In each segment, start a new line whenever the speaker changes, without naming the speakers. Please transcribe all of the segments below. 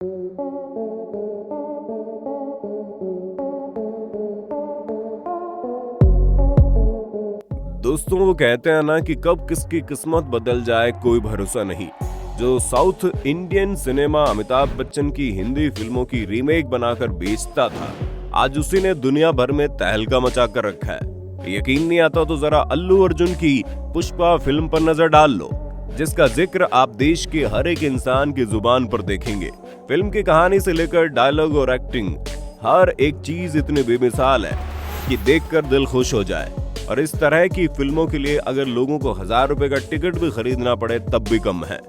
दोस्तों, वो कहते हैं ना कि कब किसकी किस्मत बदल जाए कोई भरोसा नहीं। जो south Indian cinema Amitabh Bachchan की हिंदी फिल्मों की रीमेक बनाकर बेचता था, आज उसी ने दुनिया भर में तहलका मचा कर रखा है। यकीन नहीं आता तो जरा अल्लू अर्जुन की पुष्पा फिल्म पर नजर डाल लो, जिसका जिक्र आप देश के हर एक इंसान की जुबान पर देखेंगे। फिल्म की कहानी से लेकर डायलॉग और एक्टिंग, हर एक चीज इतनी बेमिसाल है कि देखकर दिल खुश हो जाए। और इस तरह की फिल्मों के लिए अगर लोगों को 1000 रुपए का टिकट भी खरीदना पड़े तब भी कम है,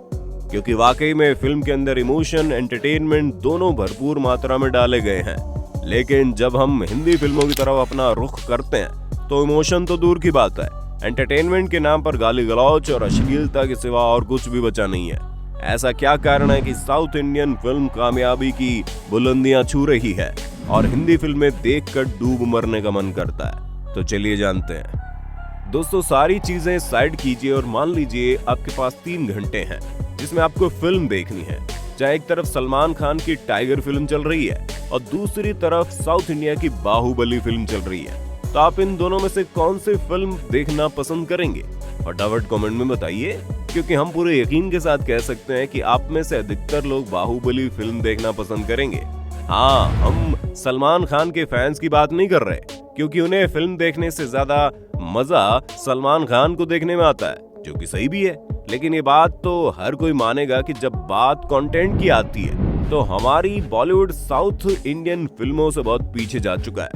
क्योंकि वाकई में फिल्म के अंदर इमोशन, एंटरटेनमेंट दोनों भरपूर मात्रा में डाले गए हैं। लेकिन जब हम हिंदी फिल्मों की तरफ अपना रुख करते हैं तो इमोशन तो दूर की बात है, एंटरटेनमेंट के नाम पर गाली गलौच और अश्लीलता के सिवा और कुछ भी बचा नहीं है। ऐसा क्या कारण है कि साउथ इंडियन फिल्म कामयाबी की बुलंदियां छू रही है और हिंदी फिल्में देखकर डूब मरने का मन करता है? तो चलिए जानते हैं। दोस्तों, सारी चीजें साइड कीजिए और मान लीजिए आपके पास 3 घंटे हैं जिसमें आपको फिल्म देखनी है। चाहे एक तरफ सलमान खान की टाइगर फिल्म चल रही है और दूसरी तरफ साउथ इंडिया की बाहुबली फिल्म चल रही है, तो आप इन दोनों में से कौन सी फिल्म देखना पसंद करेंगे? फटाफट कमेंट में बताइए, क्योंकि हम पूरे यकीन के साथ कह सकते हैं कि आप में से अधिकतर लोग बाहुबली फिल्म देखना पसंद करेंगे। हाँ, हम सलमान खान के फैंस की बात नहीं कर रहे, क्योंकि उन्हें फिल्म देखने से ज्यादा मजा सलमान खान को देखने में आता है, जो कि सही भी है। लेकिन ये बात तो हर कोई मानेगा कि जब बात कंटेंट की आती है तो हमारी बॉलीवुड साउथ इंडियन फिल्मों से बहुत पीछे जा चुका है।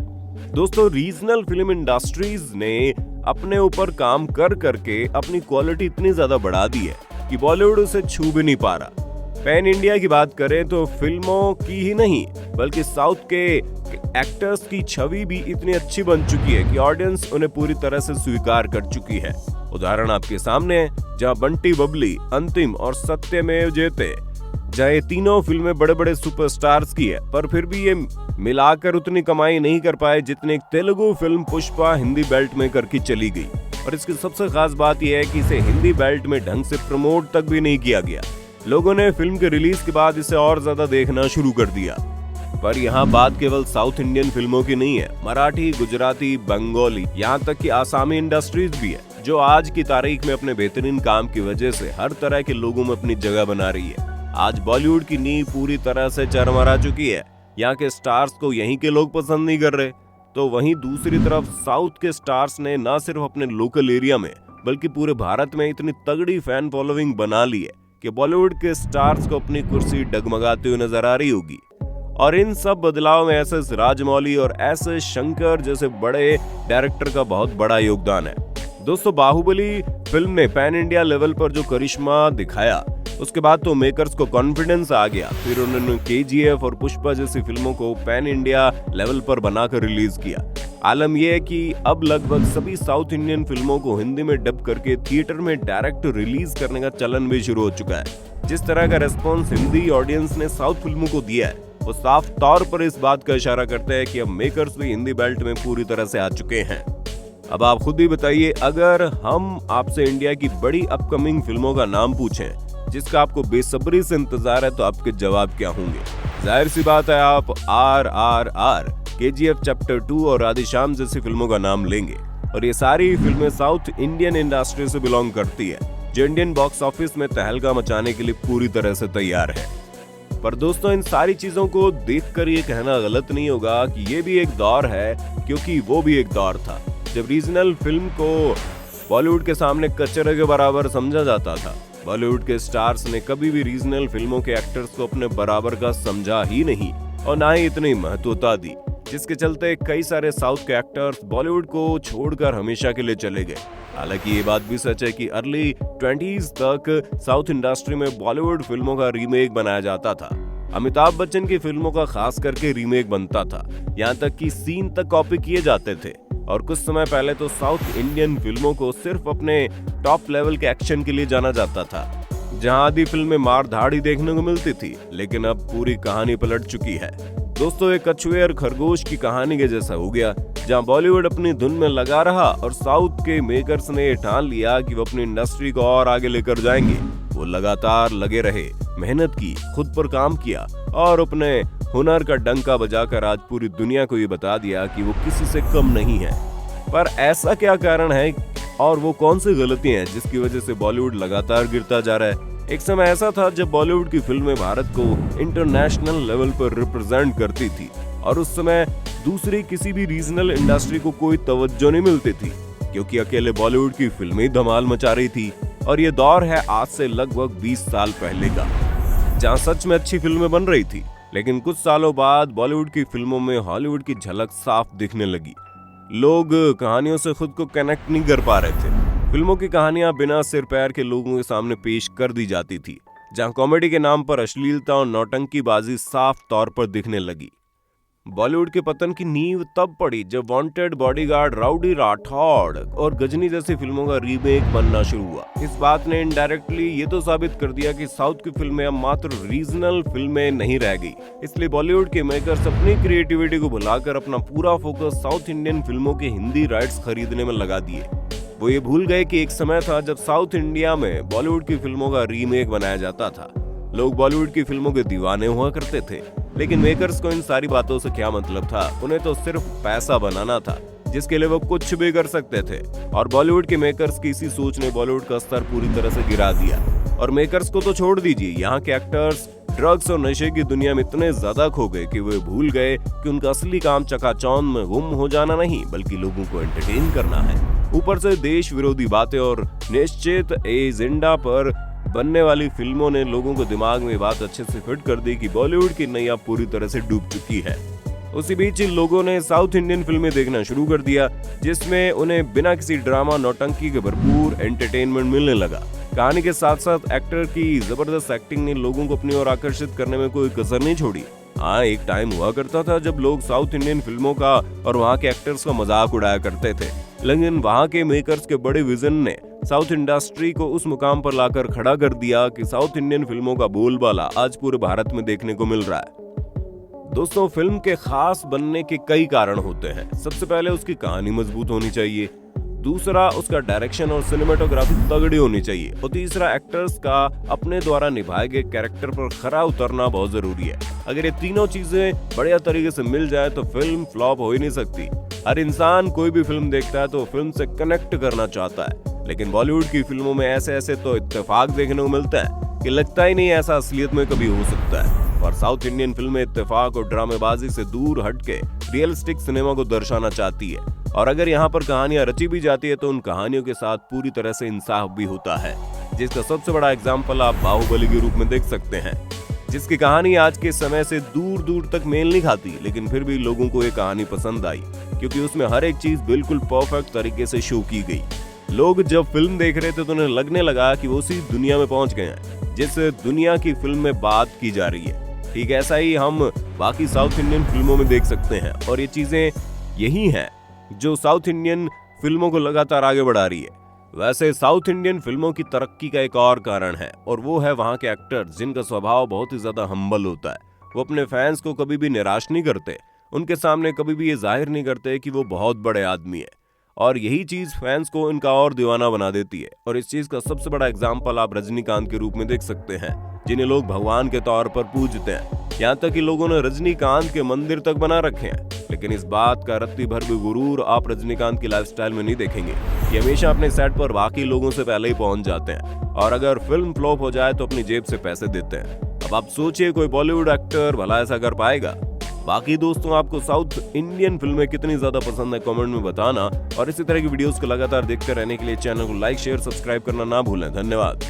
दोस्तों, रीजनल फिल्म इंडस्ट्रीज ने अपने ऊपर काम कर करके अपनी क्वालिटी इतनी ज्यादा बढ़ा दी है कि बॉलीवुड उसे छू भी नहीं पा रहा। पैन इंडिया की बात करें तो फिल्मों की ही नहीं बल्कि साउथ के एक्टर्स की छवि भी इतनी अच्छी बन चुकी है कि ऑडियंस उन्हें पूरी तरह से स्वीकार कर चुकी है। उदाहरण आपके सामने है, जहां बंटी बबली, अंतिम और सत्यमेव जयते, जहां ये तीनों फिल्में बड़े बड़े सुपरस्टार्स की है, पर फिर भी ये मिलाकर उतनी कमाई नहीं कर पाए जितनी तेलुगु फिल्म पुष्पा हिंदी बेल्ट में करके चली गई। और इसकी सबसे खास बात यह है कि इसे हिंदी बेल्ट में ढंग से प्रमोट तक भी नहीं किया गया। लोगों ने फिल्म के रिलीज के बाद इसे और ज्यादा देखना शुरू कर दिया। पर यहाँ बात केवल साउथ इंडियन फिल्मों की नहीं है, मराठी, गुजराती, बंगाली, यहाँ तक कि आसामी इंडस्ट्रीज भी है, जो आज की तारीख में अपने बेहतरीन काम की वजह से हर तरह के लोगों में अपनी जगह बना रही है। आज बॉलीवुड की नींव पूरी तरह से चरमरा चुकी है। यहाँ के स्टार्स को यहीं के लोग पसंद नहीं कर रहे, तो वहीं दूसरी तरफ साउथ के स्टार्स ने न सिर्फ अपने लोकल एरिया में बल्कि पूरे भारत में इतनी तगड़ी फैन फॉलोइंग बना ली है कि बॉलीवुड के स्टार्स को अपनी कुर्सी डगमगाते हुए नजर आ रही होगी। और इन सब बदलाव में एस राजमौली और एस शंकर जैसे बड़े डायरेक्टर का बहुत बड़ा योगदान है। दोस्तों, बाहुबली फिल्म ने पैन इंडिया लेवल पर जो करिश्मा दिखाया, उसके बाद तो मेकर्स को कॉन्फिडेंस आ गया। फिर उन्होंने KGF और पुष्पा जैसी फिल्मों को पैन इंडिया लेवल पर बनाकर रिलीज किया। आलम यह है कि अब लगभग सभी साउथ इंडियन फिल्मों को हिंदी में डब करके थिएटर में डायरेक्ट रिलीज करने का चलन भी शुरू हो चुका है। जिस तरह का रेस्पॉन्स हिंदी ऑडियंस ने साउथ फिल्मों को दिया है, वो साफ तौर पर इस बात का इशारा करते हैं कि अब मेकर्स भी हिंदी बेल्ट में पूरी तरह से आ चुके हैं। अब आप खुद ही बताइए, अगर हम आपसे इंडिया की बड़ी अपकमिंग फिल्मों का नाम पूछें जिसका आपको बेसब्री से इंतजार है, तो आपके जवाब क्या होंगे? जाहिर सी बात है, आप RRR, KGF चैप्टर 2 और राधेश्याम जैसी फिल्मों का नाम लेंगे। और ये सारी फिल्में साउथ इंडियन इंडस्ट्री से बिलोंग करती है, जो इंडियन बॉक्स ऑफिस में तहलका मचाने के लिए पूरी तरह से तैयार है। पर दोस्तों, इन सारी चीजों को देखकर ये कहना गलत नहीं होगा कि ये भी एक दौर है, क्योंकि वो भी एक दौर था जब रीजनल फिल्म को बॉलीवुड के सामने कचरे के बराबर समझा जाता था। बॉलीवुड के स्टार्स ने कभी भी रीजनल फिल्मों के एक्टर्स को अपने बराबर का समझा ही नहीं और ना ही इतनी महत्वता दी, जिसके चलते कई सारे साउथ के एक्टर्स बॉलीवुड को छोड़कर हमेशा के लिए चले गए। हालांकि ये बात भी सच है कि अर्ली 20s तक साउथ इंडस्ट्री में बॉलीवुड फिल्मों का रीमेक बनाया जाता था। अमिताभ बच्चन की फिल्मों का खास करके रीमेक बनता था, यहाँ तक कि सीन तक कॉपी किए जाते थे। और कुछ समय पहले तो साउथ इंडियन फिल्मों को सिर्फ अपने टॉप लेवल के एक्शन के लिए जाना जाता था, जहां आधी फिल्में मार धाड़ ही देखने को मिलती थी। लेकिन अब पूरी कहानी पलट चुकी है। दोस्तों, एक कछुए और खरगोश की कहानी के जैसा हो गया, जहां बॉलीवुड अपनी धुन में लगा रहा और साउथ के मेकर्स ने ठान लिया कि वो अपनी इंडस्ट्री को और आगे लेकर जाएंगे। वो लगातार लगे रहे मेहनत की, खुद पर काम किया और अपने हुनर का डंका बजाकर आज पूरी दुनिया को ये बता दिया कि वो किसी से कम नहीं है। पर ऐसा क्या कारण है और वो कौन सी गलतियां हैं जिसकी वजह से बॉलीवुड लगातार गिरता जा रहा है? एक समय ऐसा था जब बॉलीवुड की फिल्में भारत को इंटरनेशनल लेवल पर रिप्रेजेंट करती थी और उस समय दूसरी किसी भी रीजनल इंडस्ट्री को कोई तवज्जो नहीं मिलती थी, क्योंकि अकेले बॉलीवुड की फिल्में धमाल मचा रही थी। और ये दौर है आज से लगभग 20 साल पहले का, जहां सच में अच्छी फिल्में बन रही थी। लेकिन कुछ सालों बाद बॉलीवुड की फिल्मों में हॉलीवुड की झलक साफ दिखने लगी। लोग कहानियों से खुद को कनेक्ट नहीं कर पा रहे थे। फिल्मों की कहानियां बिना सिर पैर के लोगों के सामने पेश कर दी जाती थी, जहां कॉमेडी के नाम पर अश्लीलता और नौटंकीबाजी साफ तौर पर दिखने लगी। बॉलीवुड के पतन की नींव तब पड़ी जब वांटेड, बॉडीगार्ड, राउडी राठौड़ और गजनी जैसी फिल्मों का रीमेक बनना शुरू हुआ। इस बात ने इनडायरेक्टली ये तो साबित कर दिया कि साउथ की फिल्में अब मात्र रीजनल फिल्में नहीं रह गई। इसलिए बॉलीवुड के मेकर्स अपनी क्रिएटिविटी को भुलाकर अपना पूरा फोकस साउथ इंडियन फिल्मों के हिंदी राइट्स खरीदने में लगा दिए। वो ये भूल गए कि एक समय था जब साउथ इंडिया में बॉलीवुड की फिल्मों का रीमेक बनाया जाता था। लोग बॉलीवुड की फिल्मों के दीवाने हुआ करते थे, लेकिन मेकर्स को इन सारी बातों से क्या मतलब था? उन्हें तो सिर्फ पैसा बनाना था, जिसके लिए वो कुछ भी कर सकते थे। और बॉलीवुड के मेकर्स की इसी सोच ने बॉलीवुड का स्तर पूरी तरह से गिरा दिया। और मेकर्स को तो छोड़ दीजिए, यहाँ के एक्टर्स ड्रग्स और नशे की दुनिया में इतने ज्यादा खो गए कि वे भूल गए कि उनका असली काम चकाचौंध में गुम हो जाना नहीं, बल्कि लोगों को एंटरटेन करना है। ऊपर से देश विरोधी बातें और निश्चित एजेंडा पर बनने वाली फिल्मों ने लोगों को दिमाग में बात अच्छे से फिट कर दी कि बॉलीवुड की नैया पूरी तरह से डूब चुकी है। उसी बीच इन लोगों ने साउथ इंडियन फिल्में देखना शुरू कर दिया, जिसमें उन्हें बिना किसी ड्रामा नौटंकी के भरपूर एंटरटेनमेंट मिलने लगा। कहानी के साथ साथ एक्टर की जबरदस्त एक्टिंग ने लोगों को अपनी ओर आकर्षित करने में कोई कसर नहीं छोड़ी। हाँ, एक टाइम हुआ करता था जब लोग साउथ इंडियन फिल्मों का और वहाँ के एक्टर्स का मजाक उड़ाया करते थे, लेकिन वहाँ के मेकर्स के बड़े विजन ने साउथ इंडस्ट्री को उस मुकाम पर लाकर खड़ा कर दिया कि साउथ इंडियन फिल्मों का बोलबाला आज पूरे भारत में देखने को मिल रहा है। दोस्तों, फिल्म के खास बनने के कई कारण होते हैं। सबसे पहले उसकी कहानी मजबूत होनी चाहिए, दूसरा उसका डायरेक्शन और सिनेमेटोग्राफी तगड़ी होनी चाहिए, और तीसरा एक्टर्स का अपने द्वारा निभाए गए कैरेक्टर पर खरा उतरना बहुत जरूरी है। अगर ये तीनों चीजें बढ़िया तरीके से मिल जाए तो फिल्म फ्लॉप हो ही नहीं सकती। हर इंसान कोई भी फिल्म देखता है तो फिल्म से कनेक्ट करना चाहता है, लेकिन बॉलीवुड की फिल्मों में ऐसे तो इत्तेफाक देखने को मिलता है कि लगता ही नहीं ऐसा असलियत में कभी हो सकता है। और साउथ इंडियन फिल्में इत्तेफाक और ड्रामेबाजी से दूर हटके रियलिस्टिक सिनेमा को दर्शाना चाहती है। और अगर यहाँ पर कहानियां रची भी जाती है तो उन कहानियों के साथ पूरी तरह से इंसाफ भी होता है, जिसका सबसे बड़ा एग्जाम्पल आप बाहुबली के रूप में देख सकते हैं, जिसकी कहानी आज के समय से दूर दूर तक मेल नहीं खाती, लेकिन फिर भी लोगों को ये कहानी पसंद आई क्योंकि उसमें हर एक चीज बिल्कुल परफेक्ट तरीके से शो की गई। लोग जब फिल्म देख रहे थे तो उन्हें लगने लगा कि वो उसी दुनिया में पहुंच गए हैं जिस दुनिया की फिल्म में बात की जा रही है। ठीक ऐसा ही हम बाकी साउथ इंडियन फिल्मों में देख सकते हैं, और ये चीजें यही हैं जो साउथ इंडियन फिल्मों को लगातार आगे बढ़ा रही है। वैसे साउथ इंडियन फिल्मों की तरक्की का एक और कारण है, और वो है वहाँ के एक्टर्स, जिनका स्वभाव बहुत ही ज्यादा हम्बल होता है। वो अपने फैंस को कभी भी निराश नहीं करते, उनके सामने कभी भी ये जाहिर नहीं करते कि वो बहुत बड़े आदमी है, और यही चीज फैंस को इनका और दीवाना बना देती है। और इस चीज का सबसे बड़ा एग्जाम्पल आप रजनीकांत के रूप में देख सकते हैं, जिन्हें लोग भगवान के तौर पर पूजते हैं। यहाँ तक कि लोगों ने रजनीकांत के मंदिर तक बना रखे हैं, लेकिन इस बात का रत्ती भर भी गुरूर आप रजनीकांत की लाइफस्टाइल में नहीं देखेंगे। ये हमेशा अपने सेट पर बाकी लोगों से पहले ही पहुंच जाते हैं, और अगर फिल्म फ्लॉप हो जाए तो अपनी जेब से पैसे देते हैं। अब आप सोचिए, कोई बॉलीवुड एक्टर भला ऐसा कर पाएगा? बाकी दोस्तों, आपको साउथ इंडियन फिल्में कितनी ज्यादा पसंद है कमेंट में बताना, और इसी तरह की वीडियोस को लगातार देखते रहने के लिए चैनल को लाइक, शेयर, सब्सक्राइब करना ना भूलें। धन्यवाद।